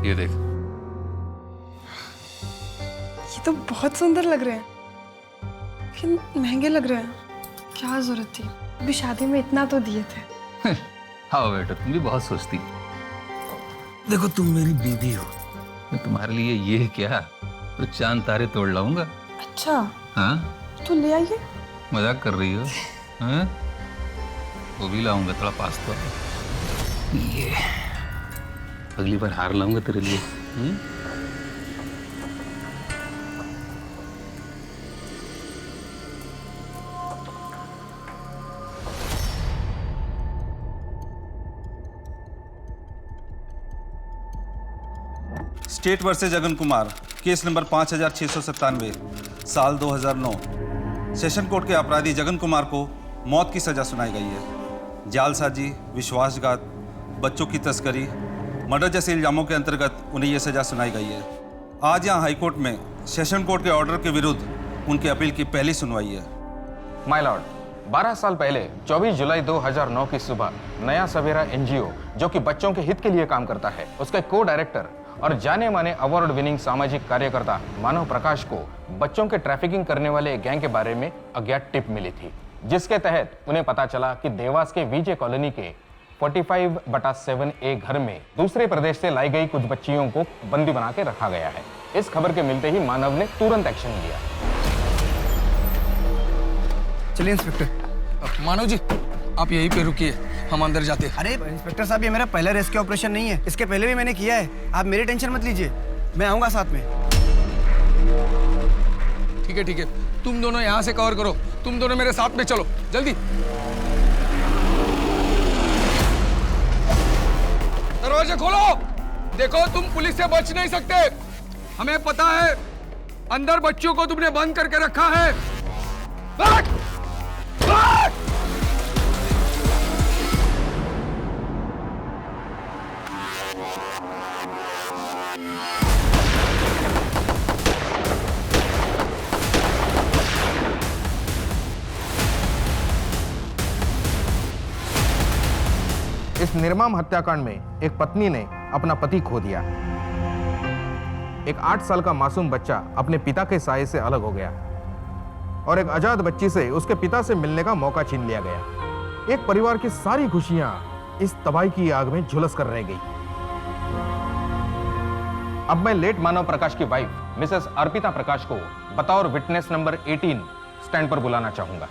ये देख। ये तो बहुत सुंदर लग रहे हैं, लेकिन महंगे लग रहे हैं। क्या जरूरत थी, अभी शादी में इतना तो दिए थे। हाँ बेटा, तुम भी बहुत सोचती। देखो तुम मेरी बीवी हो। मैं तुम्हारे लिए ये क्या तो चांद तारे तोड़ लाऊंगा। अच्छा हाँ, तो ले आइए। मजाक कर रही हो? हाँ, वो भी लाऊंगा, थोड़ा पास तो। ये अगली बार हार लाऊंगा तेरे लिए। State versus Jagan Kumar, case number 5697, साल 2009। सेशन कोर्ट के अपराधी जगन कुमार को मौत की सजा सुनाई गई है। जालसाजी, विश्वासघात, बच्चों की तस्करी, मर्डर जैसे इल्जामों के अंतर्गत उन्हें यह सजा सुनाई गई है। आज यहाँ हाईकोर्ट में सेशन कोर्ट के ऑर्डर के विरुद्ध उनके अपील की पहली सुनवाई है। माय लॉर्ड, 12 साल पहले 24 जुलाई 2009 की सुबह नया सवेरा एनजीओ, जो कि बच्चों के हित के लिए काम करता है, उसके को डायरेक्टर और जाने माने अवार्ड विनिंग सामाजिक कार्यकर्ता मानव प्रकाश को बच्चों के ट्रैफिकिंग करने वाले गैंग के बारे में अज्ञात टिप मिली थी, जिसके तहत उन्हें पता चला कि देवास के विजय कॉलोनी के 45/7A घर में दूसरे प्रदेश से लाई गई कुछ बच्चियों को बंदी बना के रखा गया है। इस खबर के मिलते ही मानव ने तुरंत एक्शन लिया। चलिए इंस्पेक्टर। मानव जी, आप यहीं पे रुकिए, हम अंदर जाते हैं। अरे इंस्पेक्टर साहब, ये मेरा पहला रेस्क्यू ऑपरेशन नहीं है, इसके पहले भी मैंने किया है। आप मेरी टेंशन मत लीजिए, मैं आऊंगा साथ में। ठीक है ठीक है, तुम दोनों यहाँ से कवर करो, तुम दोनों मेरे साथ में चलो, जल्दी। दरवाजे खोलो। देखो, तुम पुलिस से बच नहीं सकते, हमें पता है। अंदर बच्चों को तुमने बंद करके रखा है। भाग! भाग! इस निर्मम हत्याकांड में एक पत्नी ने अपना पति खो दिया। एक 8 साल का मासूम बच्चा अपने पिता के साये से अलग हो गया और एक आजाद बच्ची से उसके पिता से मिलने का मौका छीन लिया गया। एक परिवार की सारी खुशियां इस तबाही की आग में झुलस कर रह गई। अब मैं लेट मानव प्रकाश की वाइफ मिसेस अर्पिता प्रकाश को बतौर विटनेस नंबर 18 स्टैंड पर बुलाना चाहूंगा।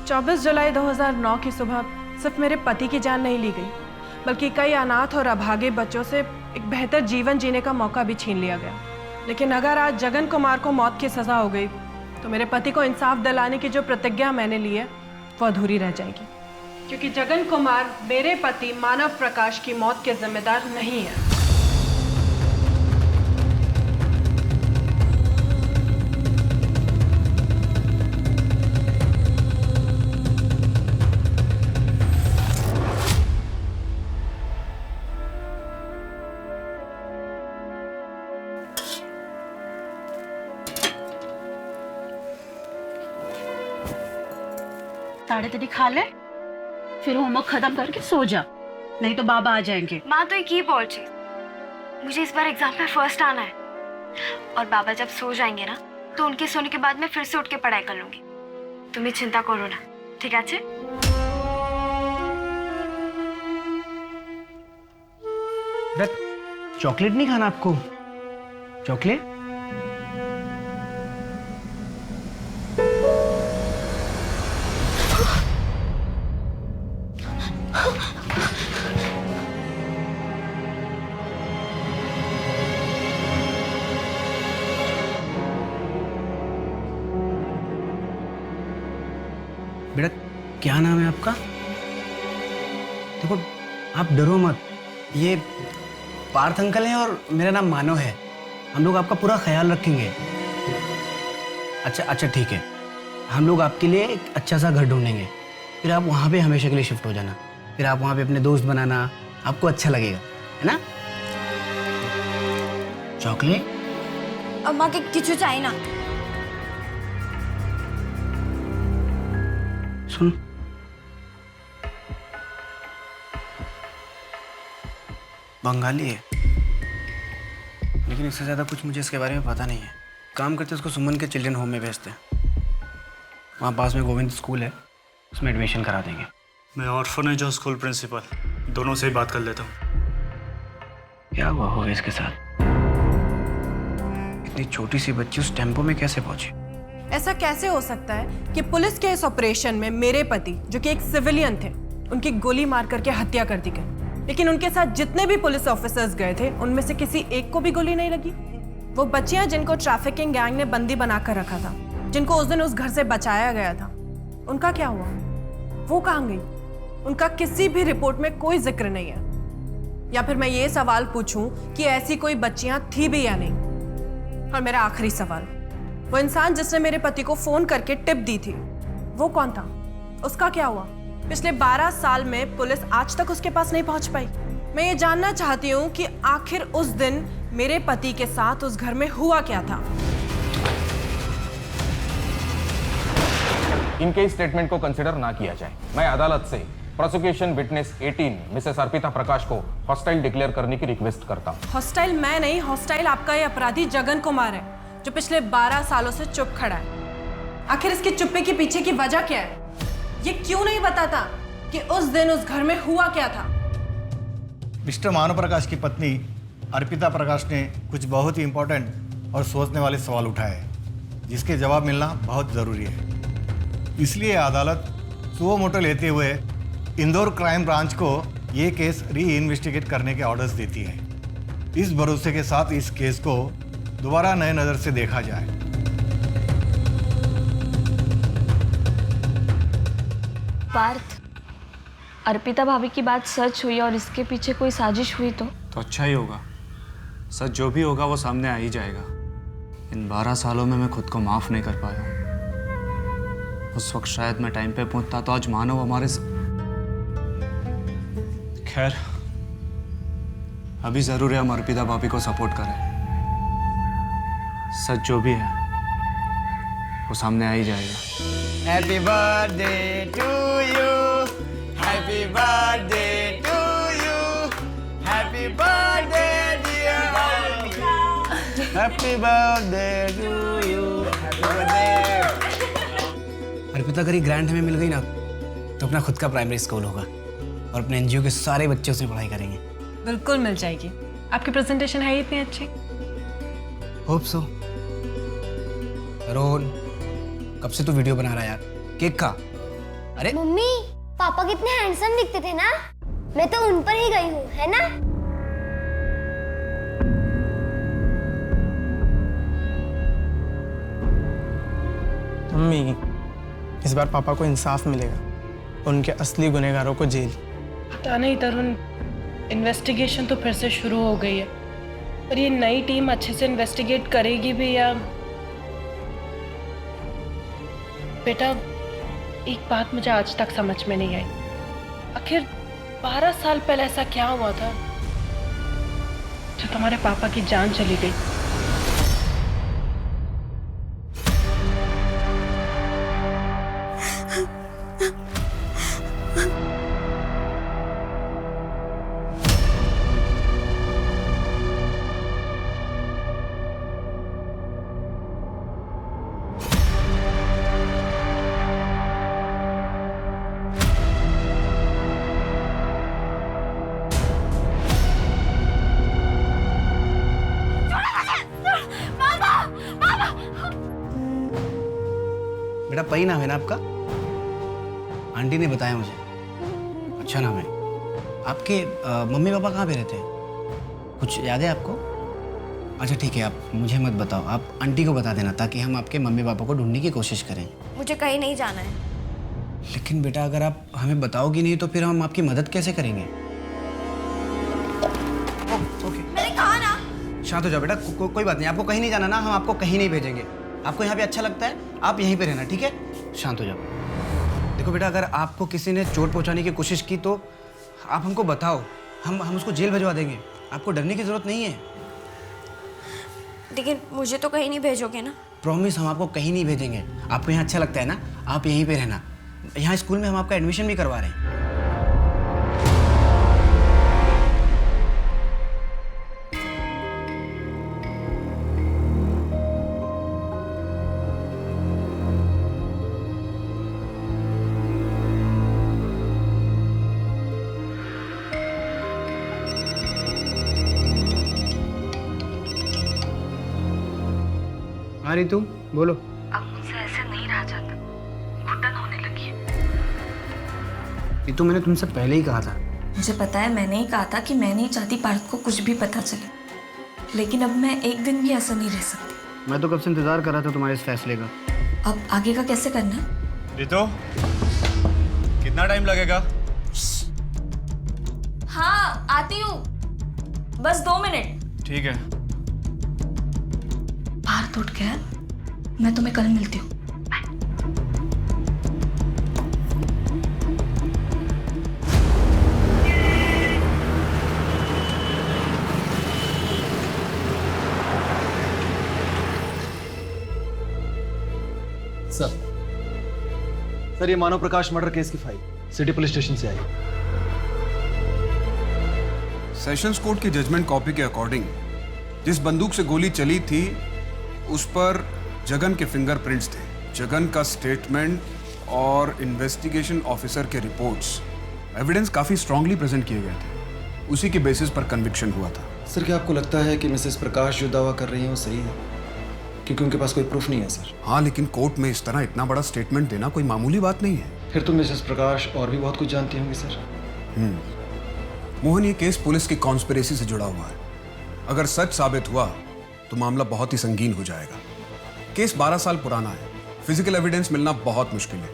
24 जुलाई 2009 की सुबह सिर्फ मेरे पति की जान नहीं ली गई, बल्कि कई अनाथ और अभागे बच्चों से एक बेहतर जीवन जीने का मौका भी छीन लिया गया। लेकिन अगर आज जगन कुमार को मौत की सजा हो गई, तो मेरे पति को इंसाफ दिलाने की जो प्रतिज्ञा मैंने ली है वो अधूरी रह जाएगी, क्योंकि जगन कुमार मेरे पति मानव प्रकाश की मौत के जिम्मेदार नहीं है। साढ़े तेरी खा ले, फिर होमवर्क खत्म करके सो जा, नहीं तो बाबा आ जाएंगे। माँ तो एक ही बोल छी, मुझे इस बार एग्जाम में फर्स्ट आना है, और बाबा जब सो जाएंगे ना, तो उनके सोने के बाद मैं फिर से उठ के पढ़ाई कर लूंगी। तुम्हें चिंता करो ना, ठीक है? चॉकलेट नहीं खाना आपको? चॉकलेट? बेटा, क्या नाम है आपका? देखो, आप डरो मत, ये पार्थ अंकल हैं और मेरा नाम मानव है। हम लोग आपका पूरा ख्याल रखेंगे। अच्छा ठीक है, हम लोग आपके लिए एक अच्छा सा घर ढूंढेंगे, फिर आप वहाँ पे हमेशा के लिए शिफ्ट हो जाना। फिर आप वहाँ पे अपने दोस्त बनाना, आपको अच्छा लगेगा, है ना? चॉकलेट? अम्मा के किचु चाहिए ना। सुन, बंगाली है, लेकिन इससे ज़्यादा कुछ मुझे इसके बारे में पता नहीं है। काम करते उसको सुमन के चिल्ड्रन होम में भेजते हैं। वहाँ पास में गोविंद स्कूल है, उसमें एडमिशन करा देंगे। मैं ऑर्फनेज और स्कूल प्रिंसिपल दोनों से ही बात कर लेता हूँ। क्या हुआ होगा इसके साथ? इतनी छोटी सी बच्ची उस टेम्पो में कैसे पहुंची? ऐसा कैसे हो सकता है कि पुलिस के इस ऑपरेशन में मेरे पति, जो कि एक सिविलियन थे, उनकी गोली मार करके हत्या कर दी गई, लेकिन उनके साथ जितने भी पुलिस ऑफिसर्स गए थे उनमें से किसी एक को भी गोली नहीं लगी। वो बच्चियां जिनको ट्रैफिकिंग गैंग ने बंदी बनाकर रखा था, जिनको उस दिन उस घर से बचाया गया था, उनका क्या हुआ? वो कहाँ गई? उनका किसी भी रिपोर्ट में कोई जिक्र नहीं है। या फिर मैं ये सवाल पूछूं कि ऐसी कोई बच्चियां थी भी या नहीं? और मेरा आखिरी सवाल, वो इंसान जिसने मेरे पति को फोन करके टिप दी थी, वो कौन था? उसका क्या हुआ? पिछले 12 साल में पुलिस आज तक उसके पास नहीं पहुंच पाई। मैं ये जानना चाहती हूँ कि आखिर उस दिन मेरे पति के साथ उस घर में हुआ क्या था। इनके स्टेटमेंट को कंसिडर ना किया जाए। मैं अदालत से प्रोसिक्यूशन विटनेस 18 मिसेस अर्पिता प्रकाश को हॉस्टाइल डिक्लेयर करने की रिक्वेस्ट करता हूं। हॉस्टाइल मैं नहीं, हॉस्टाइल आपका ये अपराधी जगन कुमार है, जो पिछले 12 सालों से चुप खड़ा है। आखिर इसके चुप्पे के पीछे की वजह क्या है? ये क्यों नहीं बताता कि उस दिन उस घर में हुआ क्या था? मिस्टर मानव प्रकाश की पत्नी अर्पिता प्रकाश ने कुछ बहुत ही इंपॉर्टेंट और सोचने वाले सवाल उठाए, जिसके जवाब मिलना बहुत ज़रूरी है। इसलिए अदालत सुओ मोटो लेते हुए इंदौर क्राइम ब्रांच को ये केस री इन्वेस्टिगेट करने के ऑर्डर्स देती है। इस भरोसे के साथ इस केस को दोबारा नए नज़र से देखा जाए। पार्थ, अर्पिता भाभी की बात सच हुई और इसके पीछे कोई साजिश हुई तो अच्छा ही होगा। सच जो भी होगा वो सामने आ ही जाएगा। इन 12 सालों में मैं खुद को माफ़ नहीं कर पाया हूँ। उस वक्त शायद मैं टाइम पे पहुंचता तो आज मानव हमारे खैर, अभी ज़रूर है हम अर्पिता भाभी को सपोर्ट करें। सच जो भी है वो सामने आ ही जाएगा। Happy birthday to you, happy birthday to you, happy birthday dear happy birthday to you, happy birthday. Arpita अगर ये ग्रांट हमें मिल गई ना, तो अपना खुद का प्राइमरी स्कूल होगा और अपने एनजीओ के सारे बच्चे उसमें पढ़ाई करेंगे। बिल्कुल मिल जाएगी। आपकी प्रेजेंटेशन है इतनी अच्छी। Hope so. रोहन, कब से तू वीडियो बना रहा है यार? केक खा। अरे मम्मी, पापा कितने हैंडसम दिखते थे ना, मैं तो उन पर ही गई हूँ, है ना? मम्मी, इस बार पापा को इंसाफ मिलेगा, उनके असली गुनहगारों को जेल। पता नहीं तरुण, इन्वेस्टिगेशन तो फिर से शुरू हो गई है, पर ये नई टीम अच्छे से इन्वेस्टिगेट करेगी भी या? बेटा, एक बात मुझे आज तक समझ में नहीं आई, आखिर 12 साल पहले ऐसा क्या हुआ था जो तुम्हारे पापा की जान चली गई? बेटा पई नाम है ना आपका? आंटी ने बताया मुझे। अच्छा नाम है। आपके मम्मी पापा कहाँ पे रहते हैं? कुछ याद है आपको? अच्छा ठीक है, आप मुझे मत बताओ, आप आंटी को बता देना ताकि हम आपके मम्मी पापा को ढूंढने की कोशिश करें। मुझे कहीं नहीं जाना है। लेकिन बेटा अगर आप हमें बताओगी नहीं तो फिर हम आपकी मदद कैसे करेंगे? ओके, मैंने कहा ना। शांत हो जाओ बेटा, कोई बात नहीं, आपको कहीं नहीं जाना ना, हम आपको कहीं नहीं भेजेंगे। आपको यहाँ पे अच्छा लगता है, आप यहीं पे रहना, ठीक है? शांत हो जाओ। देखो बेटा, अगर आपको किसी ने चोट पहुँचाने की कोशिश की तो आप हमको बताओ, हम उसको जेल भिजवा देंगे। आपको डरने की जरूरत नहीं है। लेकिन मुझे तो कहीं नहीं भेजोगे ना? प्रॉमिस, हम आपको कहीं नहीं भेजेंगे। आपको यहाँ अच्छा लगता है ना, आप यहीं पे रहना। यहाँ स्कूल में हम आपका एडमिशन भी करवा रहे हैं। हाँ रितु बोलो। अब मुझसे ऐसे नहीं रहा जाता, घुटन होने लगी है। रितु मैंने तुमसे पहले ही कहा था। मुझे पता है, मैंने ही कहा था कि मैं नहीं चाहती पार्थ को कुछ भी पता चले, लेकिन अब मैं एक दिन भी ऐसा नहीं रह सकती। मैं तो कब से इंतजार कर रहा था तुम्हारे इस फैसले का। अब आगे का कैसे करना है? रितु कितना टाइम लगेगा? हाँ आती हूँ, बस 2 मिनट। ठीक है। पार्थ उठ गया, मैं तुम्हें कल मिलती हूँ। सर ये मानव प्रकाश मर्डर केस की फाइल सिटी पुलिस स्टेशन से आई। सेशंस कोर्ट की जजमेंट कॉपी के अकॉर्डिंग जिस बंदूक से गोली चली थी उस पर जगन के फिंगरप्रिंट्स थे। जगन का स्टेटमेंट और इन्वेस्टिगेशन ऑफिसर के रिपोर्ट्स एविडेंस काफी स्ट्रांगली प्रेजेंट किए गए थे। उसी के बेसिस पर कन्विक्शन हुआ था। सर क्या आपको लगता है कि मिसेस प्रकाश जो दावा कर रही हैं वो सही है? क्योंकि उनके पास कोई प्रूफ नहीं है सर। हाँ लेकिन कोर्ट में इस तरह इतना बड़ा स्टेटमेंट देना कोई मामूली बात नहीं है। फिर तो मिसेस प्रकाश और भी बहुत कुछ जानती होंगी सर। मोहन, ये केस पुलिस की कॉन्स्पिरेसी से जुड़ा हुआ है। अगर सच साबित हुआ तो मामला बहुत ही संगीन हो जाएगा। केस 12 साल पुराना है, फिजिकल एविडेंस मिलना बहुत मुश्किल है,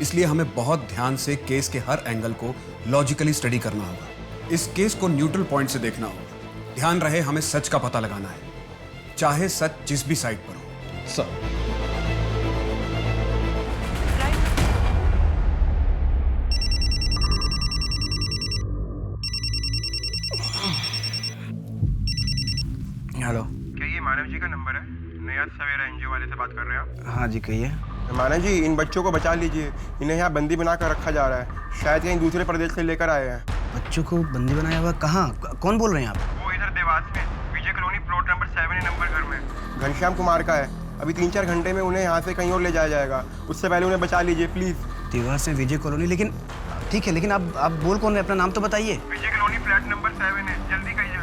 इसलिए हमें बहुत ध्यान से केस के हर एंगल को लॉजिकली स्टडी करना होगा। इस केस को न्यूट्रल पॉइंट से देखना होगा। ध्यान रहे, हमें सच का पता लगाना है, चाहे सच जिस भी साइड पर हो। सर हेलो, क्या ये मानव जी का नंबर है? नया सवेरा एनजीओ वाले से बात कर रहे हैं आप? हाँ जी कहिए। मानव जी, इन बच्चों को बचा लीजिए, इन्हें यहाँ बंदी बना कर रखा जा रहा है। शायद कहीं दूसरे प्रदेश से लेकर आए हैं। बच्चों को बंदी बनाया हुआ? कहाँ? कौन बोल रहे हैं आप? वो इधर देवास में विजय कॉलोनी प्लॉट नंबर 7 नंबर घर में घनश्याम कुमार का है। अभी 3-4 घंटे में उन्हें यहाँ से कहीं और ले जाया जाएगा। उससे पहले उन्हें बचा लीजिए प्लीज। देवास में विजय कॉलोनी? लेकिन ठीक है, लेकिन आप बोल कौन रहे? अपना नाम तो बताइए। विजय कॉलोनी फ्लैट नंबर 7 है, जल्दी कहिए।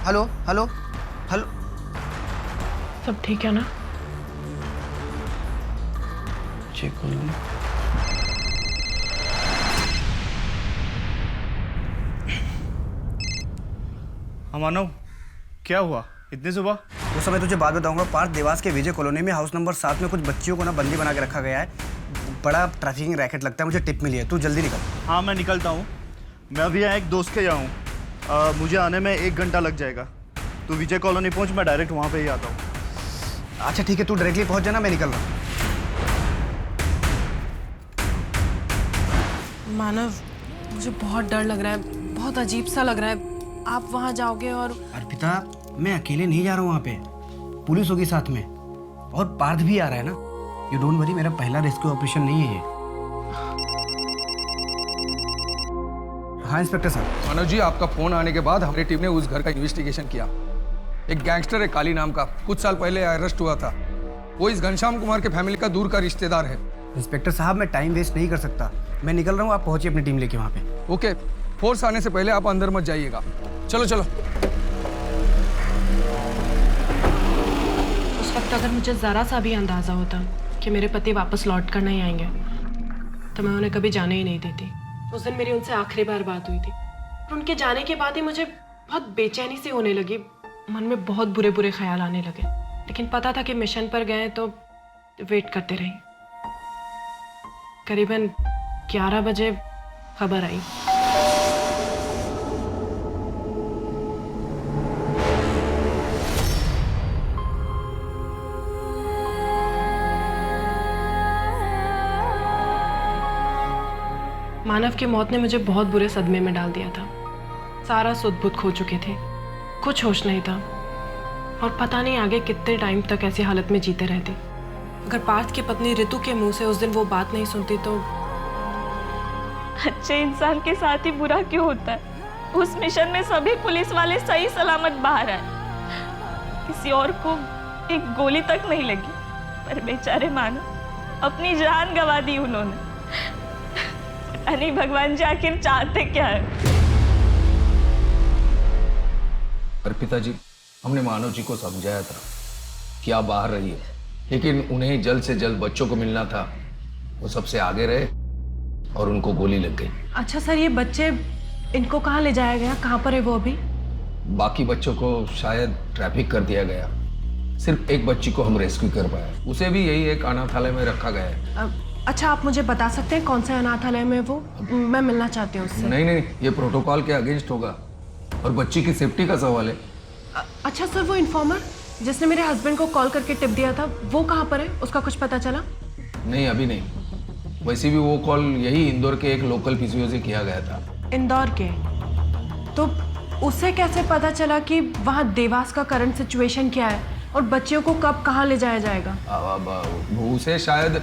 हेलो हेलो हेलो, सब ठीक है ना? चेक कर लो। मानव, क्या हुआ इतनी सुबह? वो समय तुझे बात बताऊंगा। पार्थ, देवास के विजय कॉलोनी में हाउस नंबर 7 में कुछ बच्चियों को ना बंदी बना के रखा गया है। बड़ा ट्रैफिकिंग रैकेट लगता है, मुझे टिप मिली है। तू जल्दी निकल। हाँ मैं निकलता हूँ। मैं अभी यहाँ एक दोस्त के यहाँ हूँ, मुझे आने में 1 घंटा लग जाएगा। तू विजय कॉलोनी पहुँच, मैं डायरेक्ट वहाँ पे ही आता हूँ। अच्छा ठीक है, तू डायरेक्टली पहुँच जाना, मैं निकल रहा हूँ। मानव, मुझे बहुत डर लग रहा है, बहुत अजीब सा लग रहा है। आप वहाँ जाओगे और... अर्पिता, मैं अकेले नहीं जा रहा हूँ वहाँ पे, पुलिस होगी साथ में, और पार्थ भी आ रहा है ना। यू डोंट वरी, मेरा पहला रेस्क्यू ऑपरेशन नहीं है ये। हाँ इंस्पेक्टर साहब। मानव जी, आपका फोन आने के बाद हमारी टीम ने उस घर का इन्वेस्टिगेशन किया। एक गैंगस्टर है काली नाम का, कुछ साल पहले अरेस्ट हुआ था। वो इस घनश्याम कुमार के फैमिली का दूर का रिश्तेदार है। इंस्पेक्टर साहब, मैं टाइम वेस्ट नहीं कर सकता, मैं निकल रहा हूँ। आप पहुंचिए अपनी टीम लेके वहाँ पे। ओके, फोर्स आने से पहले आप अंदर मत जाइएगा। चलो चलो। उस वक्त अगर मुझे ज़रा सा भी अंदाज़ा होता कि मेरे पति वापस लौट कर नहीं आएंगे तो मैं उन्हें कभी जाने ही नहीं देती। उस दिन मेरी उनसे आखिरी बार बात हुई थी और उनके जाने के बाद ही मुझे बहुत बेचैनी सी होने लगी। मन में बहुत बुरे बुरे ख्याल आने लगे, लेकिन पता था कि मिशन पर गए तो वेट करते रही। करीबन 11 बजे खबर आई। मानव की मौत ने मुझे बहुत बुरे सदमे में डाल दिया था। सारा सुध बुध खो चुके थे, कुछ होश नहीं था और पता नहीं आगे कितने टाइम तक ऐसी हालत में जीते रहते। अगर पार्थ की पत्नी रितु के मुंह से उस दिन वो बात नहीं सुनती तो... अच्छे इंसान के साथ ही बुरा क्यों होता है? उस मिशन में सभी पुलिस वाले सही सलामत बाहर आए, किसी और को एक गोली तक नहीं लगी, पर बेचारे मानो अपनी जान गंवा दी उन्होंने। पता नहीं भगवान जी आखिर चाहते क्या है। अर्पिता जी, हमने मानव जी को समझाया था कि आप बाहर रहिए, लेकिन उन्हें जल्द से जल्द बच्चों को मिलना था। वो सबसे आगे रहे और उनको गोली लग गई। अच्छा सर, ये बच्चे इनको कहाँ ले जाया गया? कहाँ पर है वो अभी? बाकी बच्चों को शायद ट्रैफिक कर दिया गया। सिर्फ एक बच्ची को हम रेस्क्यू कर पाए, उसे भी यही एक अनाथालय में रखा गया है। अच्छा, आप मुझे बता सकते हैं कौन से अनाथालय में वो? मैं मिलना चाहती हूँ उससे। नहीं नहीं, ये प्रोटोकॉल के अगेंस्ट होगा और बच्ची की सेफ्टी का सवाल है। अच्छा सर, वो इन्फॉर्मर जिसने मेरे हस्बैंड को कॉल करके टिप दिया था, वो कहाँ पर है? उसका कुछ पता चला? नहीं, अभी नहीं। वैसे भी वो कॉल यही इंदौर के एक लोकल पीसीओ से किया गया था। इंदौर के? तो उसे कैसे पता चला कि वहाँ देवास का करंट सिचुएशन क्या है और बच्चियों को कब कहाँ ले जाया जाएगा? उसे शायद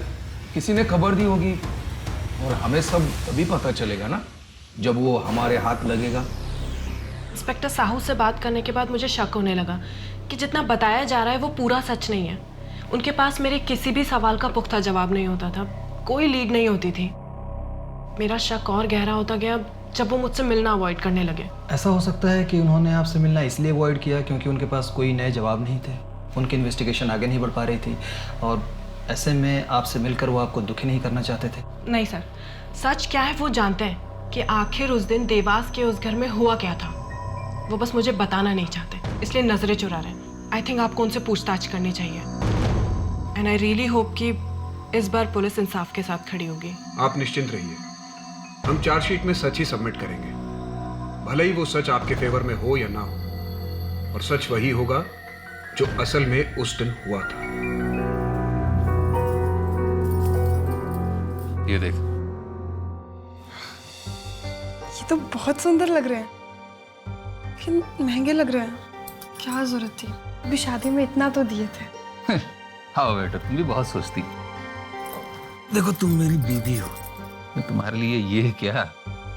किसी ने खबर दी होगी और हमें सब तभी पता चलेगा ना जब वो हमारे हाथ लगेगा। इंस्पेक्टर साहू से बात करने के बाद मुझे शक होने लगा कि जितना बताया जा रहा है वो पूरा सच नहीं है। उनके पास मेरे किसी भी सवाल का पुख्ता जवाब नहीं होता था, कोई लीड नहीं होती थी। मेरा शक और गहरा होता गया जब वो मुझसे मिलना अवॉइड करने लगे। ऐसा हो सकता है कि उन्होंने आपसे मिलना इसलिए अवॉइड किया क्योंकि उनके पास कोई नए जवाब नहीं थे, उनकी इन्वेस्टिगेशन आगे नहीं बढ़ पा रही थी और ऐसे में आपसे मिलकर वो आपको दुखी नहीं करना चाहते थे। नहीं सर, सच क्या है वो जानते हैं कि आखिर उस दिन देवास के उस घर में हुआ क्या था। वो बस मुझे बताना नहीं चाहते, इसलिए नजरें चुरा रहे हैं। आई थिंक आपको उनसे पूछताछ करनी चाहिए एंड आई रियली होप कि इस बार पुलिस इंसाफ के साथ खड़ी होगी। आप निश्चिंत रहिए, हम चार्जशीट में सच ही सबमिट करेंगे, भले ही वो सच आपके फेवर में हो या ना हो। और सच वही होगा जो असल में उस दिन हुआ था। ये देख, ये तो बहुत सुंदर लग रहे हैं, लेकिन महंगे लग रहे हैं। क्या जरूरत थी? अभी शादी में इतना तो दिए थे। हाँ बेटा, तुम भी बहुत सोचती। देखो, तुम मेरी बीवी हो। मैं तुम्हारे लिए ये क्या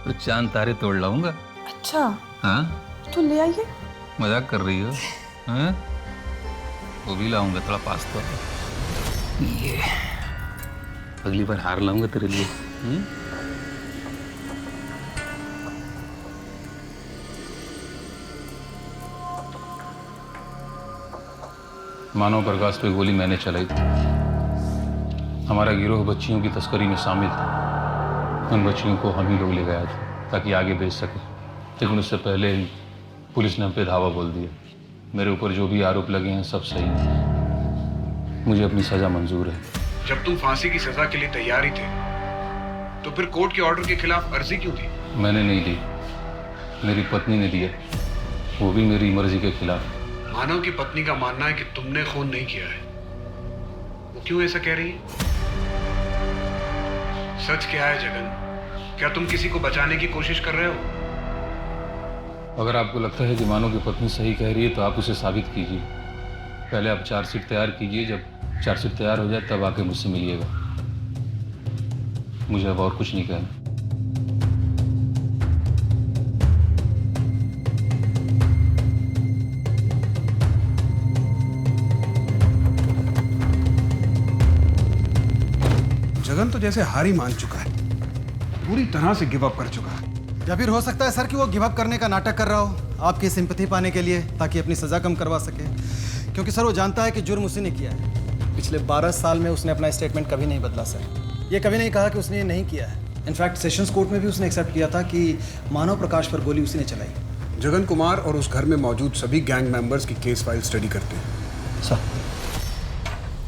तो चांद तारे तोड़ लाऊंगा। अच्छा, हाँ, तो ले आइए। मजाक कर रही हो? हाँ, वो भी लाऊंगा, थोड़ा पास्ता। ये अगली बार हार लाऊंगा तेरे लिए। मानव प्रकाश पे गोली मैंने चलाई थी। हमारा गिरोह बच्चियों की तस्करी में शामिल था। उन बच्चियों को हम ही लोग ले गया था ताकि आगे बेच सके, लेकिन उससे पहले ही पुलिस ने हम पे धावा बोल दिया। मेरे ऊपर जो भी आरोप लगे हैं सब सही है। मुझे अपनी सजा मंजूर है। जब तुम फांसी की सजा के लिए तैयार ही थे तो फिर कोर्ट के ऑर्डर के खिलाफ अर्जी क्यों दी? मैंने नहीं दी, मेरी पत्नी ने दिया, वो भी मेरी मर्जी के खिलाफ। मानव की पत्नी का मानना है कि तुमने खून नहीं किया है। वो क्यों ऐसा कह रही है? सच क्या है जगन? क्या तुम किसी को बचाने की कोशिश कर रहे हो? अगर आपको लगता है कि मानव की पत्नी सही कह रही है तो आप उसे साबित कीजिए। पहले आप चार्जशीट तैयार कीजिए, जब चार्जशीट तैयार हो जाए तब आके मुझसे मिलिएगा। मुझे अब और कुछ नहीं कहना। जगन तो जैसे हार ही मान चुका है, पूरी तरह से गिव अप कर चुका है। या फिर हो सकता है सर कि वो गिव अप करने का नाटक कर रहा हो आपकी सिंपैथी पाने के लिए, ताकि अपनी सजा कम करवा सके। क्योंकि सर वो जानता है कि जुर्म उसी ने किया है। पिछले 12 साल में उसने अपना स्टेटमेंट कभी नहीं बदला सर। ये कभी नहीं कहा कि उसने ये नहीं किया है। इनफैक्ट सेशंस कोर्ट में भी उसने एक्सेप्ट किया था कि मानव प्रकाश पर गोली उसी ने चलाई। जगन कुमार और उस घर में मौजूद सभी गैंग मेंबर्स की केस फाइल स्टडी करते हैं। सर।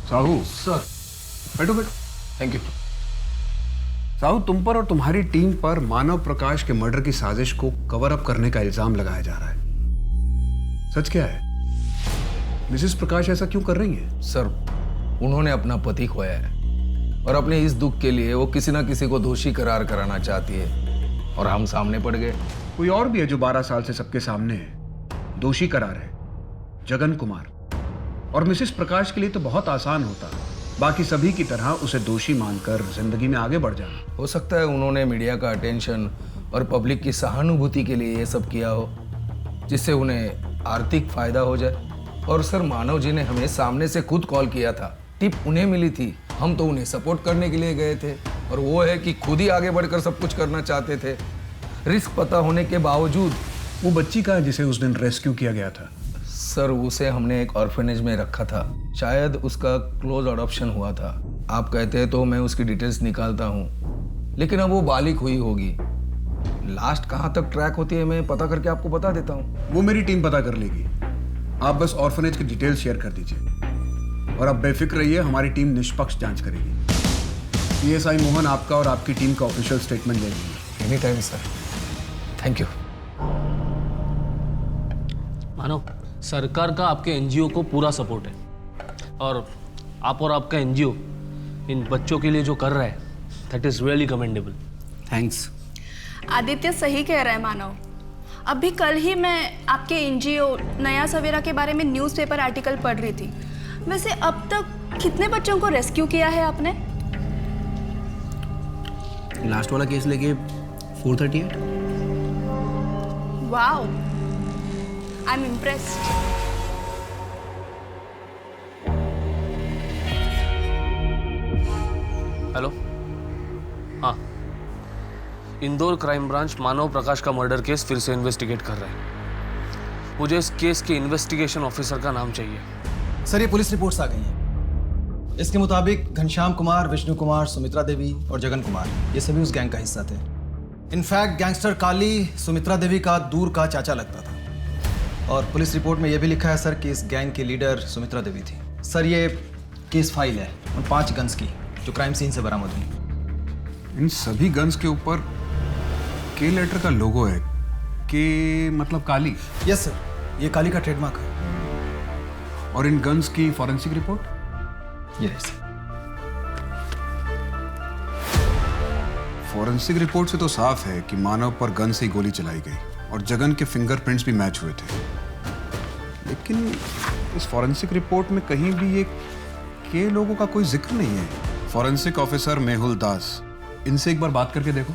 साहू सर। बैठो बैठो। Thank you. साहू, तुम पर और तुम्हारी टीम पर मानव प्रकाश के मर्डर की साजिश को कवर अप करने का इल्जाम लगाया जा रहा है। सच क्या है? मिसेस प्रकाश ऐसा क्यों कर रही है? सर, उन्होंने अपना पति खोया है और अपने इस दुख के लिए वो किसी ना किसी को दोषी करार कराना चाहती है और हम सामने पड़ गए। कोई और भी है जो 12 साल से सबके सामने है, दोषी करार है, जगन कुमार। और मिसेस प्रकाश के लिए तो बहुत आसान होता, बाकी सभी की तरह उसे दोषी मानकर जिंदगी में आगे बढ़ जाना। हो सकता है उन्होंने मीडिया का अटेंशन और पब्लिक की सहानुभूति के लिए ये सब किया हो, जिससे उन्हें आर्थिक फायदा हो जाए। और सर, मानव जी ने हमें सामने से खुद कॉल किया था, टिप उन्हें मिली थी, हम तो उन्हें सपोर्ट करने के लिए गए थे। और वो है कि खुद ही आगे बढ़कर सब कुछ करना चाहते थे, रिस्क पता होने के बावजूद। वो बच्ची कहाँ जिसे उस दिन रेस्क्यू किया गया था? सर उसे हमने एक ऑर्फनेज में रखा था, शायद उसका क्लोज अडॉप्शन हुआ था। आप कहते हैं तो मैं उसकी डिटेल्स निकालता हूँ, लेकिन अब वो बालिग हुई होगी। लास्ट कहाँ तक ट्रैक होती है मैं पता करके आपको बता देता हूँ। वो मेरी टीम पता कर लेगी, आप बस ऑर्फनेज की डिटेल्स शेयर कर दीजिए और आप बेफिक्र रहिए, हमारी टीम निष्पक्ष जांच करेगी। पीएसआई मोहन आपका और आपकी टीम का ऑफिशियल स्टेटमेंट ले लेंगे। Any time sir, thank you. मानो सरकार का आपके एनजीओ को पूरा सपोर्ट है, और आप और आपका एनजीओ इन बच्चों के लिए जो कर रहा है that is really commendable. Thanks. Aditya सही कह रहा है मानव। अभी कल ही मैं आपके एनजीओ नया सवेरा के बारे में न्यूज़पेपर आर्टिकल पढ़ रही थी। वैसे अब तक कितने बच्चों को रेस्क्यू किया है आपने? लास्ट वाला केस लेके 438। Wow, I am impressed. Hello, हाँ, इंदौर क्राइम ब्रांच मानव प्रकाश का मर्डर केस फिर से इन्वेस्टिगेट कर रहा है। मुझे इस केस के इन्वेस्टिगेशन ऑफिसर का नाम चाहिए। सर ये पुलिस रिपोर्ट्स आ गई हैं। इसके मुताबिक घनश्याम कुमार, विष्णु कुमार, सुमित्रा देवी और जगन कुमार ये सभी उस गैंग का हिस्सा थे। इनफैक्ट गैंगस्टर काली सुमित्रा देवी का दूर का चाचा लगता था। और पुलिस रिपोर्ट में यह भी लिखा है सर कि इस गैंग की लीडर सुमित्रा देवी थी। सर ये केस फाइल है उन 5 गन्स की जो क्राइम सीन से बरामद हुई। इन सभी गन्स के ऊपर के लेटर का लोगो है। के मतलब काली? यस सर, ये काली का ट्रेडमार्क है। और इन गन्स की forensic report? Yes. Forensic report से तो साफ है कि मानव पर गन से गोली चलाई गई और जगन के फिंगरप्रिंट्स भी मैच हुए थे। लेकिन इस फॉरेंसिक रिपोर्ट में कहीं भी ये के लोगों का कोई जिक्र नहीं है। फॉरेंसिक ऑफिसर मेहुल दास, इनसे एक बार बात करके देखो।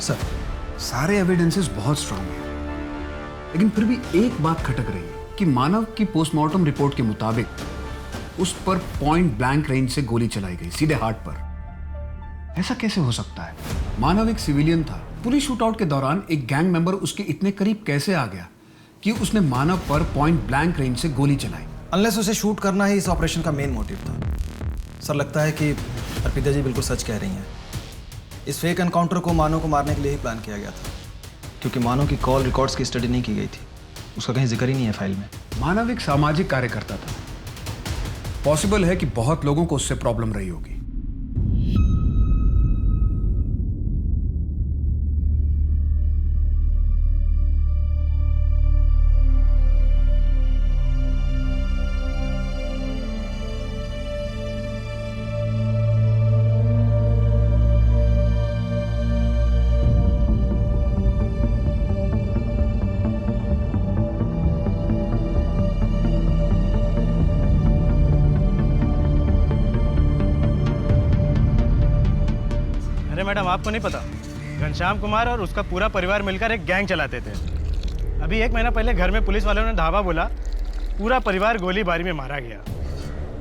सर सारे एविडेंसेस बहुत स्ट्रांग हैं, लेकिन फिर भी एक बात खटक रही है कि मानव की पोस्टमार्टम रिपोर्ट के मुताबिक उस पर पॉइंट ब्लैंक रेंज से गोली चलाई गई, सीधे हार्ट पर। ऐसा कैसे हो सकता है? मानव एक सिविलियन था। पुलिस शूटआउट के दौरान एक गैंग मेंबर उसके इतने करीब कैसे आ गया कि उसने मानव पर पॉइंट ब्लैंक रेंज से गोली चलाई? अनलेस उसे शूट करना ही इस ऑपरेशन का मेन मोटिव था। सर लगता है कि अर्पिता जी बिल्कुल सच कह रही हैं। इस फेक एनकाउंटर को मानव को मारने के लिए ही प्लान किया गया था, क्योंकि मानव की कॉल रिकॉर्ड्स की स्टडी नहीं की गई थी। उसका कहीं जिक्र ही नहीं है फाइल में। मानव एक सामाजिक कार्यकर्ता था। पॉसिबल है कि बहुत लोगों को उससे प्रॉब्लम रही होगी। अरे मैडम, आपको नहीं पता, घनश्याम कुमार और उसका पूरा परिवार मिलकर एक गैंग चलाते थे। अभी 1 महीना पहले घर में पुलिस वालों ने धावा बोला, पूरा परिवार गोलीबारी में मारा गया।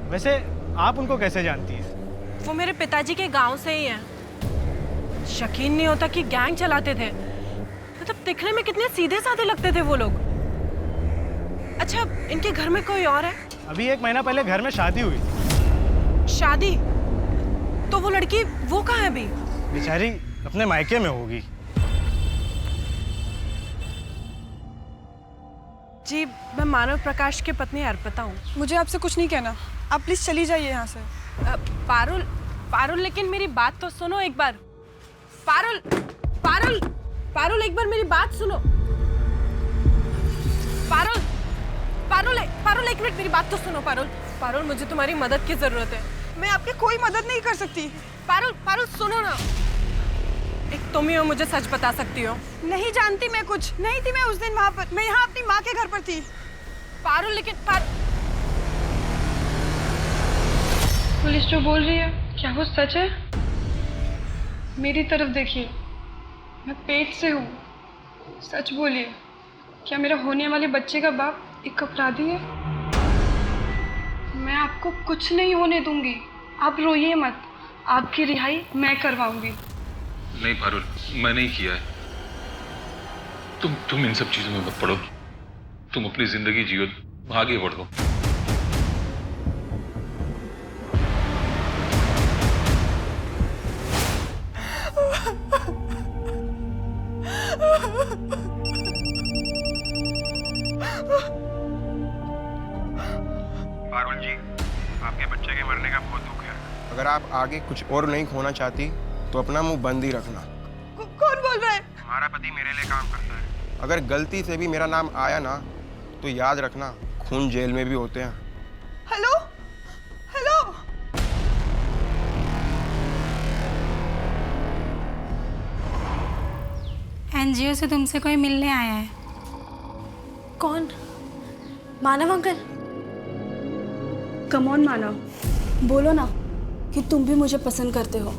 वैसे आप उनको कैसे जानती हैं? वो मेरे पिताजी के गांव से ही हैं। यकीन नहीं होता कि गैंग चलाते थे। मतलब दिखने में कितने सीधे साधे लगते थे वो लोग। अच्छा, इनके घर में कोई और है? अभी 1 महीना पहले घर में शादी हुई। शादी? तो वो लड़की वो कहाँ है अभी? बेचारी अपने मायके में होगी। जी, मैं मानव प्रकाश की पत्नी अर्पिता हूँ। मुझे आपसे कुछ नहीं कहना, आप प्लीज चली जाइए यहाँ से। पारुल, पारुल लेकिन मेरी बात तो सुनो एक बार। पारुल, पारुल, पारुल एक बार मेरी बात सुनो। पारुल, पारुल, पारुल एक मिनट मेरी बात तो सुनो। पारुल, पारुल मुझे तुम्हारी मदद की जरूरत है। मैं आपकी कोई मदद नहीं कर सकती। पारुल, पारुल सुनो ना। एक तुम ही हो, मुझे सच बता सकती हो। नहीं जानती मैं कुछ, नहीं थी मैं उस दिन वहाँ पर। मैं यहाँ अपनी माँ के घर पर थी। पारुल लेकिन पुलिस जो बोल रही है क्या वो सच है? मेरी तरफ देखिए, मैं पेट से हूँ। सच बोलिए, क्या मेरा होने वाले बच्चे का बाप एक अपराधी है? मैं आपको कुछ नहीं होने दूंगी। आप रोइए मत, आपकी रिहाई मैं करवाऊंगी। नहीं पारुल, मैं नहीं किया है। तुम इन सब चीजों में मत पड़ो। तुम अपनी जिंदगी जियो, आगे बढ़ दो। पारुल जी, आपके बच्चे के मरने का बहुत दुख है। अगर आप आगे कुछ और नहीं खोना चाहती तो अपना मुंह बंद ही रखना। कौन बोल रहा है? तुम्हारा पति मेरे लिए काम करता है। अगर गलती से भी मेरा नाम आया ना तो याद रखना, खून जेल में भी होते हैं। हेलो हेलो, एनजीओ से तुमसे कोई मिलने आया है। कौन? मानव अंकल? कम ऑन मानव, बोलो ना कि तुम भी मुझे पसंद करते हो।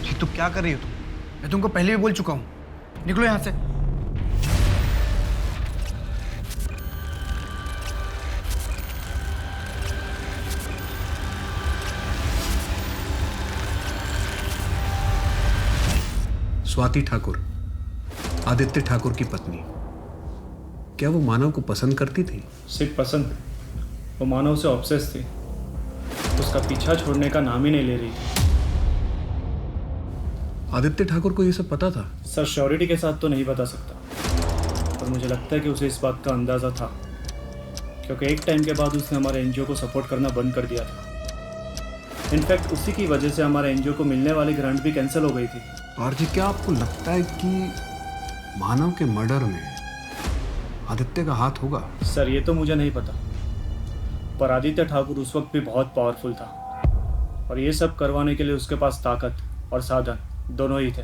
ये तुम क्या कर रही हो? मैं तुमको पहले भी बोल चुका हूँ, निकलो यहाँ से। स्वाति ठाकुर, आदित्य ठाकुर की पत्नी, क्या वो मानव को पसंद करती थी? सिर्फ पसंद, वो मानव से ऑब्सेस थी। उसका पीछा छोड़ने का नाम ही नहीं ले रही थी। आदित्य ठाकुर को ये सब पता था? सर, श्योरिटी के साथ तो नहीं बता सकता, पर मुझे लगता है कि उसे इस बात का अंदाज़ा था, क्योंकि एक टाइम के बाद उसने हमारे एनजीओ को सपोर्ट करना बंद कर दिया था। इनफैक्ट उसी की वजह से हमारे एनजीओ को मिलने वाली ग्रांट भी कैंसिल हो गई थी। आरजी, क्या आपको लगता है कि मानव के मर्डर में आदित्य का हाथ होगा? सर, ये तो मुझे नहीं पता, पर आदित्य ठाकुर उस वक्त भी बहुत पावरफुल था, और ये सब करवाने के लिए उसके पास ताकत और साधन दोनों ही थे।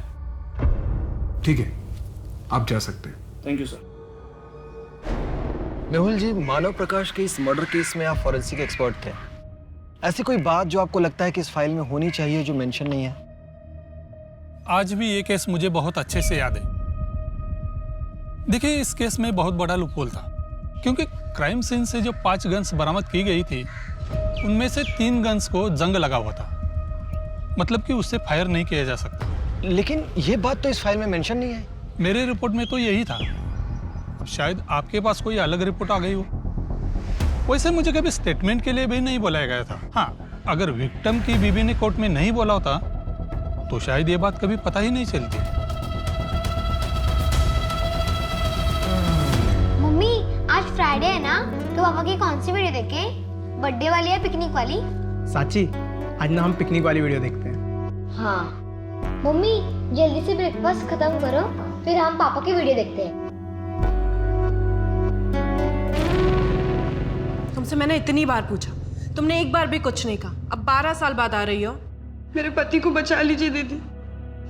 ठीक है, आप जा सकते हैं। Thank you sir. Mehul ji, Manav Prakash के इस मर्डर केस में आप फॉरेंसिक एक्सपर्ट थे। ऐसी कोई बात जो आपको लगता है कि इस फाइल में होनी चाहिए जो मेंशन नहीं है? आज भी ये केस मुझे बहुत अच्छे से याद है। देखिए, इस केस में बहुत बड़ा लूपहोल था, क्योंकि क्राइम सीन से जो 5 गन्स बरामद की गई थी, उनमें से 3 गन्स को जंग लगा हुआ था, मतलब कि उससे फायर नहीं किया जा सकता। लेकिन ये बात तो इस फाइल में मेंशन नहीं है। मेरे रिपोर्ट में तो यही था। अब शायद आपके पास कोई अलग रिपोर्ट आ गई हो। वैसे मुझे कभी स्टेटमेंट के लिए भी नहीं बुलाया गया था। हाँ, अगर विक्टिम की बीवी ने कोर्ट में नहीं बोला होता तो शायद ये बात कभी पता ही नहीं चलती। मम्मी, आज फ्राइडे है ना, तो पापा की कौन सी वीडियो देखें? बर्थडे वाली या पिकनिक वाली? साची, आज ना हम पिकनिक वाली वीडियो देखते हैं। हाँ। मम्मी, जल्दी से ब्रेकफास्ट खत्म करो, फिर हम पापा की वीडियो देखते हैं। तुमसे मैंने इतनी बार पूछा, तुमने एक बार भी कुछ नहीं कहा। अब 12 साल बाद आ रही हो। मेरे पति को बचा लीजिए दीदी।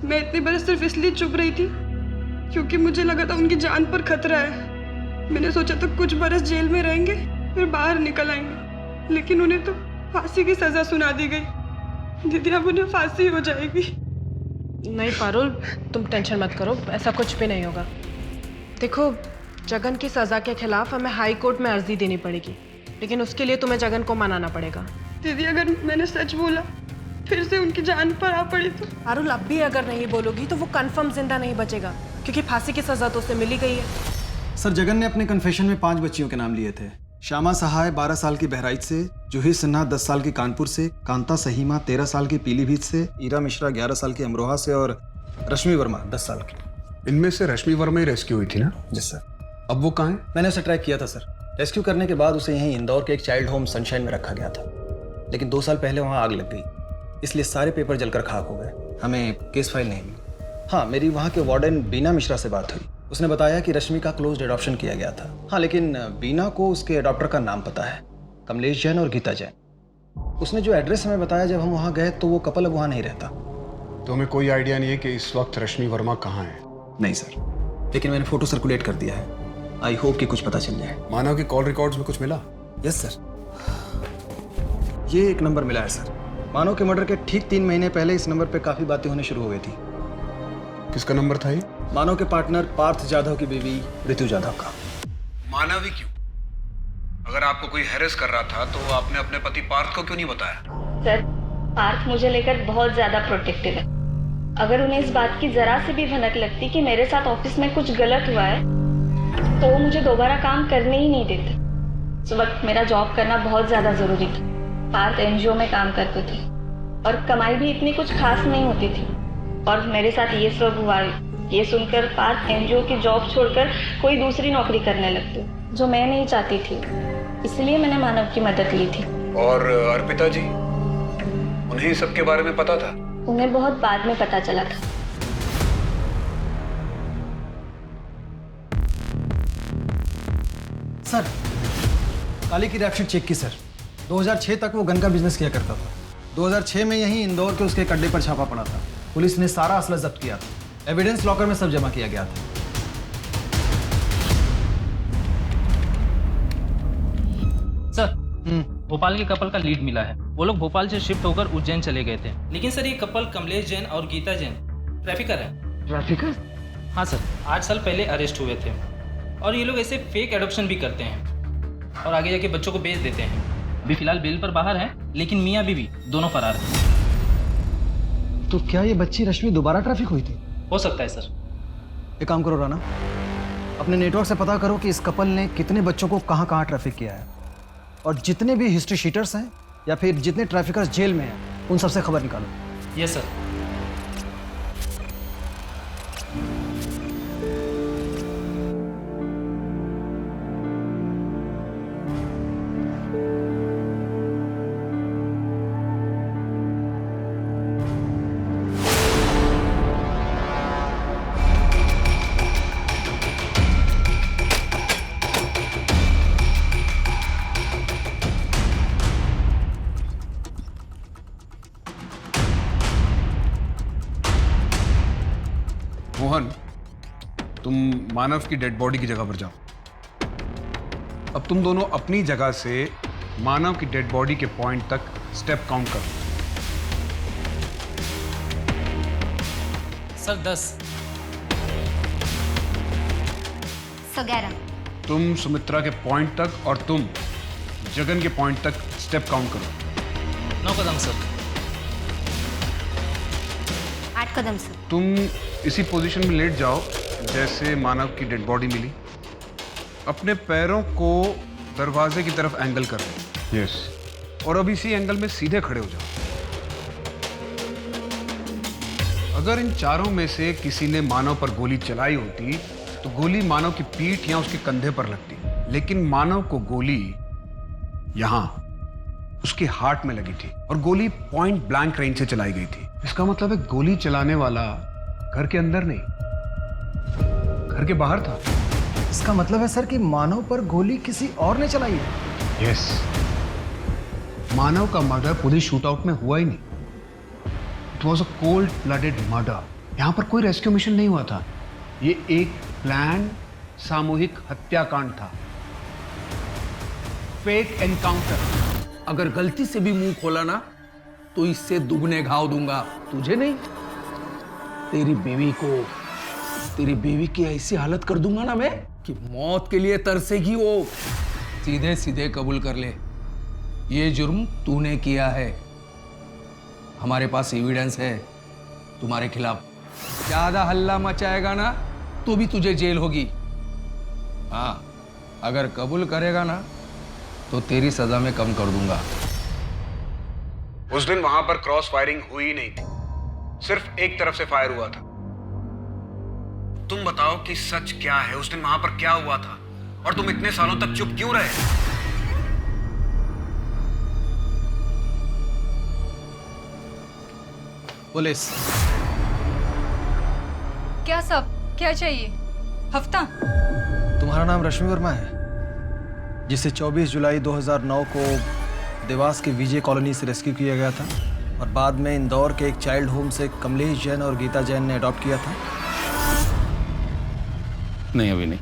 मैं इतने बरस सिर्फ इसलिए चुप रही थी क्योंकि मुझे लगा था उनकी जान पर खतरा है। मैंने सोचा था कुछ बरस जेल में रहेंगे, फिर बाहर निकल आएंगे, लेकिन उन्हें तो फांसी की सजा सुना दी गई। दीदी, अब उन्हें फांसी हो जाएगी। नहीं पारुल, तुम टेंशन मत करो, ऐसा कुछ भी नहीं होगा। देखो, जगन की सजा के खिलाफ हमें हाई कोर्ट में अर्जी देनी पड़ेगी, लेकिन उसके लिए तुम्हें जगन को मनाना पड़ेगा। दीदी, अगर मैंने सच बोला फिर से उनकी जान पर आ पड़ी तो? पारुल, अब भी अगर नहीं बोलोगी तो वो कंफर्म जिंदा नहीं बचेगा, क्योंकि फांसी की सजा तो उसे मिली गई है। सर, जगन ने अपने कन्फेशन में 5 बच्चियों के नाम लिए थे। श्यामा सहाय 12 साल की बहराइच से, जूही सिन्हा 10 साल की कानपुर से, कांता सहीमा 13 साल की पीलीभीत से, ईरा मिश्रा 11 साल की अमरोहा से और रश्मि वर्मा 10 साल की। इनमें से रश्मि वर्मा ही रेस्क्यू हुई थी ना? जी सर। अब वो कहाँ है? मैंने उसे ट्रैक किया था सर। रेस्क्यू करने के बाद उसे यहीं इंदौर के एक चाइल्ड होम सनशाइन में रखा गया था, लेकिन 2 साल पहले वहाँ आग लग गई, इसलिए सारे पेपर जलकर खाक हो गए। हमें केस फाइल नहीं मिली। हाँ, मेरी वहाँ के वार्डन बीना मिश्रा से बात हुई। उसने बताया कि रश्मि का क्लोज्ड एडॉप्शन किया गया था। हाँ, लेकिन बीना को उसके एडॉप्टर का नाम पता है, कमलेश जैन और गीता जैन। उसने जो एड्रेस हमें बताया जब हम वहाँ गए, तो वो कपल अब वहाँ नहीं रहता। तो हमें कोई आइडिया नहीं है कि इस वक्त रश्मि वर्मा कहाँ है? नहीं सर, लेकिन मैंने फोटो सर्कुलेट कर दिया है। आई होप कि कुछ पता चल जाए। मानव के कॉल रिकॉर्ड्स में कुछ मिला? यस सर, ये एक नंबर मिला है सर। मानव के मर्डर के ठीक 3 महीने पहले इस नंबर पे काफी बातें होने शुरू हो गई थी। किसका नंबर था ये? मानव के पार्टनर पार्थ जाधव की बीवी ऋतु जाधव का। मानव ही क्यों? अगर आपको कोई हैरेस कर रहा था तो आपने अपने पति पार्थ को क्यों नहीं बताया? सर, पार्थ मुझे लेकर बहुत ज्यादा प्रोटेक्टिव है। अगर उन्हें इस बात की जरा से भी भनक लगती कि मेरे साथ ऑफिस में कुछ गलत हुआ है, तो वो मुझे दोबारा काम करने ही नहीं देते। उस वक्त मेरा जॉब करना बहुत ज़्यादा ज़रूरी था। पार्थ एनजीओ में काम करते थे और कमाई भी इतनी कुछ खास नहीं होती थी, और मेरे साथ ये सब हुआ। ये सुनकर पार्थ एनजीओ की जॉब छोड़कर कोई दूसरी नौकरी करने लगते, जो मैं नहीं चाहती थी। इसलिए मैंने मानव की मदद ली थी। और अर्पिता जी, उन्हें सबके बारे में पता था? उन्हें बहुत बाद में पता चला था। सर, काली की रैपशीट चेक की सर। 2006 तक वो गन का बिजनेस किया करता था। 2006 में यहीं इंदौर के उसके एक अड्डे पर छापा पड़ा था। पुलिस ने सारा असला जब्त किया था। एविडेंस लॉकर में सब जमा किया गया था। सर, भोपाल के कपल का लीड मिला है। वो लोग भोपाल से शिफ्ट होकर उज्जैन चले गए थे। लेकिन सर, ये कपल कमलेश जैन और गीता जैन ट्रैफिकर है। ट्रैफिकर? हाँ सर, 8 साल पहले अरेस्ट हुए थे। और ये लोग ऐसे फेक एडॉप्शन भी करते हैं और आगे जाके बच्चों को बेच देते हैं। अभी फिलहाल बेल पर बाहर है, लेकिन मियाँ बीवी दोनों फरार हैं। तो क्या ये बच्ची रश्मि दोबारा ट्रैफिक हुई थी? हो सकता है सर। एक काम करो राना, अपने नेटवर्क से पता करो कि इस कपल ने कितने बच्चों को कहाँ कहाँ ट्रैफिक किया है, और जितने भी हिस्ट्री शीटर्स हैं या फिर जितने ट्रैफिकर्स जेल में हैं उन सबसे खबर निकालो। Yes sir. मोहन, तुम मानव की डेड बॉडी की जगह पर जाओ। अब तुम दोनों अपनी जगह से मानव की डेड बॉडी के पॉइंट तक स्टेप काउंट करो। सर 10। सर 11। तुम सुमित्रा के पॉइंट तक और तुम जगन के पॉइंट तक स्टेप काउंट करो। 9 कदम सर। 8 कदम सर। तुम इसी पोजीशन में लेट जाओ जैसे मानव की डेड बॉडी मिली। अपने पैरों को दरवाजे की तरफ एंगल कर लो। यस। और अब इसी एंगल में सीधे खड़े हो जाओ। अगर इन चारों में से किसी ने मानव पर गोली चलाई होती तो गोली मानव की पीठ या उसके कंधे पर लगती, लेकिन मानव को गोली यहां उसके हार्ट में लगी थी और गोली पॉइंट ब्लैंक रेंज से चलाई गई थी। इसका मतलब है गोली चलाने वाला घर के अंदर नहीं, घर के बाहर था। इसका मतलब है सर कि मानव पर गोली किसी और ने चलाई है। यस। मानव का मर्डर पुलिस शूटआउट में हुआ ही नहीं। It was a cold blooded murder. यहां पर कोई रेस्क्यू मिशन नहीं हुआ था। ये एक प्लान सामूहिक हत्याकांड था, फेक एनकाउंटर। अगर गलती से भी मुंह खोला ना तो इससे दुगने घाव दूंगा। तुझे नहीं, तेरी बीवी की ऐसी हालत कर दूंगा ना मैं कि मौत के लिए तरसेगी वो। सीधे सीधे कबूल कर ले, ये जुर्म तूने किया है। हमारे पास एविडेंस है तुम्हारे खिलाफ। ज्यादा हल्ला मचाएगा ना तो भी तुझे जेल होगी। हाँ, अगर कबूल करेगा ना तो तेरी सजा में कम कर दूंगा। उस दिन वहां पर क्रॉस फायरिंग हुई नहीं थी, सिर्फ एक तरफ से फायर हुआ था। तुम बताओ कि सच क्या है, उस दिन वहां पर क्या हुआ था और तुम इतने सालों तक चुप क्यों रहे? पुलिस। क्या सब, क्या चाहिए? हफ्ता? तुम्हारा नाम रश्मि वर्मा है, जिसे 24 जुलाई 2009 को देवास के विजय कॉलोनी से रेस्क्यू किया गया था और बाद में इंदौर के एक चाइल्ड होम से कमलेश जैन और गीता जैन ने अडॉप्ट किया था। नहीं, अभी नहीं।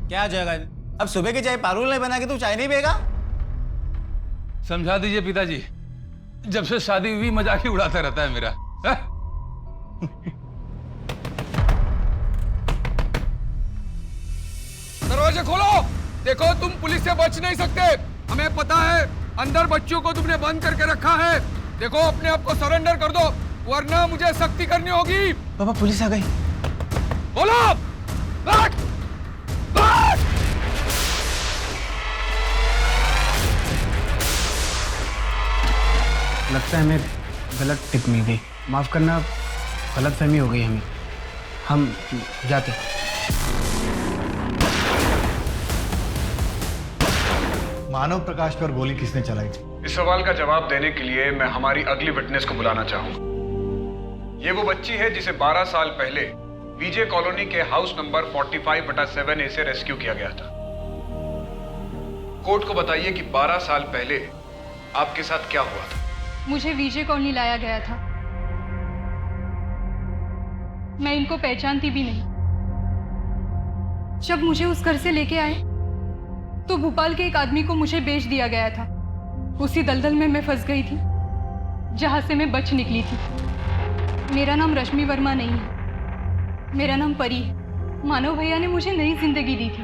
क्या हो जाएगा? अब सुबह की चाय पारुल नहीं बना के तू चाय नहीं पिएगा? समझा दीजिए पिताजी, जब से शादी हुई मजाक ही उड़ाता रहता है मेरा। दरवाजे खोलो। देखो, तुम पुलिस से बच नहीं सकते। हमें पता है अंदर बच्चों को तुमने बंद करके रखा है। देखो, अपने आप को सरेंडर कर दो, वरना मुझे सख्ती करनी होगी। पापा, पुलिस आ गई। बोलो। बैठ! बैठ! लगता है हमें गलत टिप मिल गई। माफ़ करना, गलतफहमी हो गई हमें। हम जाते। मानव प्रकाश पर गोली किसने चलाई थी? इस सवाल का जवाब देने के लिए मैं हमारी अगली विटनेस को बुलाना चाहूंगा। ये वो बच्ची है जिसे 12 साल पहले विजय कॉलोनी के हाउस नंबर 45/7A से रेस्क्यू किया गया था। कोर्ट को बताइए कि 12 साल पहले आपके साथ क्या हुआ था। मुझे विजय कॉलोनी लाया गया था। मैं इनको पहचानती भी नहीं। जब मुझे उस घर से लेके आए तो भोपाल के एक आदमी को मुझे बेच दिया गया था। उसी दलदल में मैं फंस गई थी जहां से मैं बच निकली थी। मेरा नाम रश्मि वर्मा नहीं है, मेरा नाम परी है। मानव भैया ने मुझे नई जिंदगी दी थी।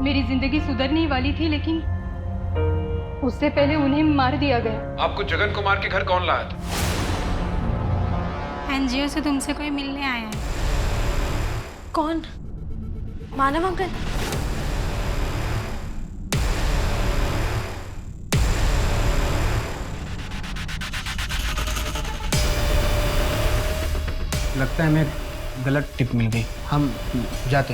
मेरी जिंदगी सुधरने वाली थी, लेकिन उससे पहले उन्हें मार दिया गया। आपको जगन कुमार के घर कौन लाया था? एनजीओ से तुमसे कोई मिलने आया है। कौन? मानव अंकल? लगता है हमें गलत टिप मिल गई। हम जाते।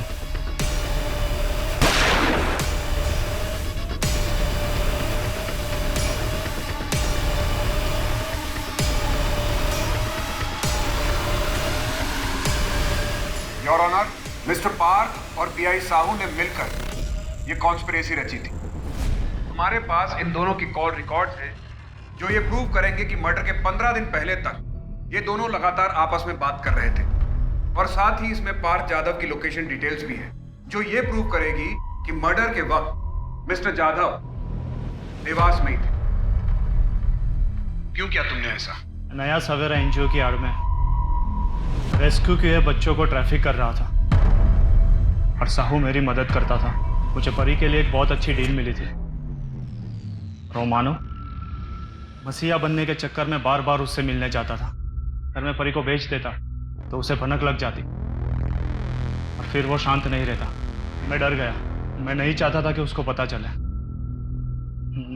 योर ऑनर, मिस्टर पार्थ और पीआई साहू ने मिलकर ये कॉन्स्पिरेसी रची थी। हमारे पास इन दोनों की कॉल रिकॉर्ड्स हैं जो ये प्रूव करेंगे कि मर्डर के 15 दिन पहले तक ये दोनों लगातार आपस में बात कर रहे थे। और साथ ही इसमें पार्थ जाधव की लोकेशन डिटेल्स भी है जो ये प्रूव करेगी कि मर्डर के वक्त मिस्टर जाधव निवास में ही थे। क्यों किया तुमने ऐसा? नया सवेरा एनजीओ की आड़ में रेस्क्यू किए बच्चों को ट्रैफिक कर रहा था और साहू मेरी मदद करता था। मुझे परी के लिए एक बहुत अच्छी डील मिली थी। रो मानो, मसीहा बनने के चक्कर में बार बार उससे मिलने जाता था। अगर मैं परी को बेच देता तो उसे भनक लग जाती और फिर वो शांत नहीं रहता। मैं डर गया। मैं नहीं चाहता था कि उसको पता चले।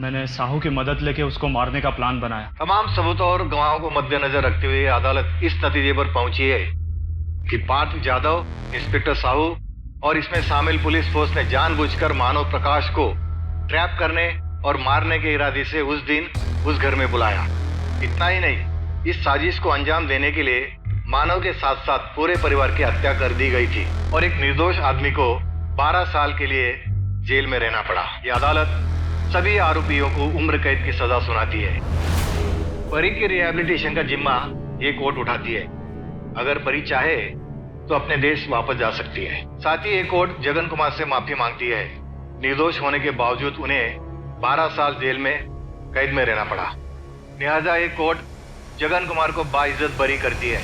मैंने साहू की मदद लेके उसको मारने का प्लान बनाया। तमाम सबूतों और गवाहों को मद्देनजर रखते हुए अदालत इस नतीजे पर पहुंची है कि पार्थ जाधव, इंस्पेक्टर साहू और इसमें शामिल पुलिस फोर्स ने जानबूझकर मानव प्रकाश को ट्रैप करने और मारने के इरादे से उस दिन उस घर में बुलाया। इतना ही नहीं, इस साजिश को अंजाम देने के लिए मानव के साथ साथ पूरे परिवार की हत्या कर दी गई थी और एक निर्दोष आदमी को 12 साल के लिए जेल में रहना पड़ा। यह अदालत सभी आरोपियों को उम्र कैद की सजा सुनाती है। परी के रिहैबिलिटेशन का जिम्मा ये कोर्ट उठाती है। अगर परी चाहे तो अपने देश वापस जा सकती है। साथ ही ये कोर्ट जगन कुमार से माफी मांगती है। निर्दोष होने के बावजूद उन्हें 12 साल जेल में कैद में रहना पड़ा। लिहाजा ये कोर्ट जगन कुमार को बाइज्जत बरी करती है।